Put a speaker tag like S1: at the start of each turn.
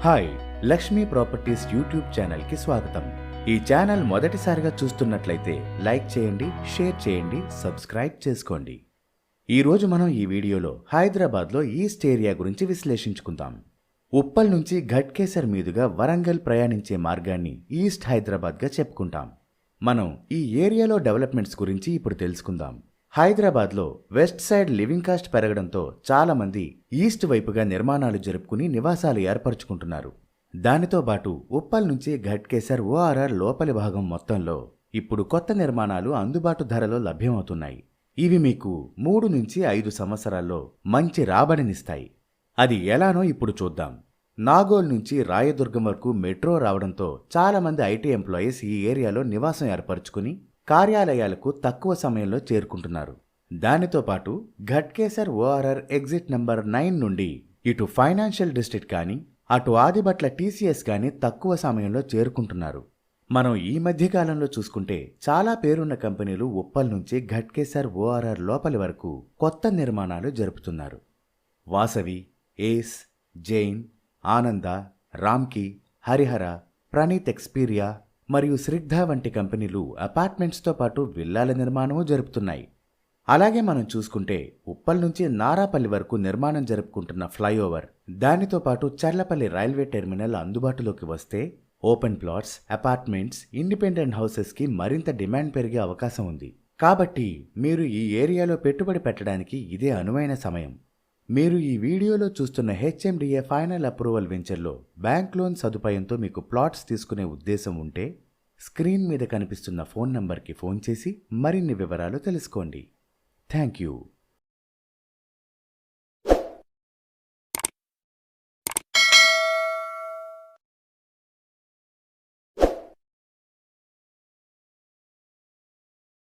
S1: Hi, Lakshmi properties YouTube ఛానల్కి స్వాగతం. ఈ ఛానల్ మొదటిసారిగా చూస్తున్నట్లయితే లైక్ చేయండి, షేర్ చేయండి, సబ్స్క్రైబ్ చేసుకోండి. ఈరోజు మనం ఈ వీడియోలో హైదరాబాద్లో ఈస్ట్ ఏరియా గురించి విశ్లేషించుకుందాం. ఉప్పల్ నుంచి ఘట్కేసర్ మీదుగా వరంగల్ ప్రయాణించే మార్గాన్ని ఈస్ట్ హైదరాబాద్గా చెప్పుకుంటాం. మనం ఈ ఏరియాలో డెవలప్మెంట్స్ గురించి ఇప్పుడు తెలుసుకుందాం. హైదరాబాద్లో వెస్ట్ సైడ్ లివింగ్ కాస్ట్ పెరగడంతో చాలామంది ఈస్ట్ వైపుగా నిర్మాణాలు జరుపుకుని నివాసాలు ఏర్పరచుకుంటున్నారు. దానితో పాటు ఉప్పల్ నుంచి ఘట్కేసర్ ఓఆర్ఆర్ లోపలి భాగం మొత్తంలో ఇప్పుడు కొత్త నిర్మాణాలు అందుబాటు ధరలో లభ్యమవుతున్నాయి. ఇవి మీకు 3 నుంచి 5 సంవత్సరాల్లో మంచి రాబడినిస్తాయి. అది ఎలానో ఇప్పుడు చూద్దాం. నాగోల్ నుంచి రాయదుర్గం వరకు మెట్రో రావడంతో చాలామంది ఐటీ ఎంప్లాయీస్ ఈ ఏరియాలో నివాసం ఏర్పరచుకుని కార్యాలయాలకు తక్కువ సమయంలో చేరుకుంటున్నారు. దానితో పాటు ఘట్కేసర్ ఓఆర్ఆర్ ఎగ్జిట్ నంబర్ 9 నుండి ఇటు ఫైనాన్షియల్ డిస్ట్రిక్ట్ కానీ అటు ఆదిబట్ల టీసీఎస్ కానీ తక్కువ సమయంలో చేరుకుంటున్నారు. మనం ఈ మధ్యకాలంలో చూసుకుంటే చాలా పేరున్న కంపెనీలు ఉప్పల్ నుంచి ఘట్కేసర్ ఓఆర్ఆర్ లోపలి వరకు కొత్త నిర్మాణాలు జరుపుతున్నారు. వాసవి, ఏస్, జైన్, ఆనంద, రామ్కి, హరిహర, ప్రణీత్ ఎక్స్పీరియా మరియు శ్రిగ్ధ వంటి కంపెనీలు అపార్ట్మెంట్స్తో పాటు విల్లాల నిర్మాణము జరుపుతున్నాయి. అలాగే మనం చూసుకుంటే ఉప్పల్ నుంచి నారాపల్లి వరకు నిర్మాణం జరుపుకుంటున్న ఫ్లైఓవర్, దానితో పాటు చర్లపల్లి రైల్వే టెర్మినల్ అందుబాటులోకి వస్తే ఓపెన్ ప్లాట్స్, అపార్ట్మెంట్స్, ఇండిపెండెంట్ హౌసెస్కి మరింత డిమాండ్ పెరిగే అవకాశం ఉంది. కాబట్టి మీరు ఈ ఏరియాలో పెట్టుబడి పెట్టడానికి ఇదే అనువైన సమయం. మీరు ఈ వీడియోలో చూస్తున్న హెచ్ఎండిఏ ఫైనల్ అప్రూవల్ వెంచర్లో బ్యాంక్ లోన్ సదుపాయంతో మీకు ప్లాట్స్ తీసుకునే ఉద్దేశం ఉంటే స్క్రీన్ మీద కనిపిస్తున్న ఫోన్ నంబర్కి ఫోన్ చేసి మరిన్ని వివరాలు తెలుసుకోండి. Thank you.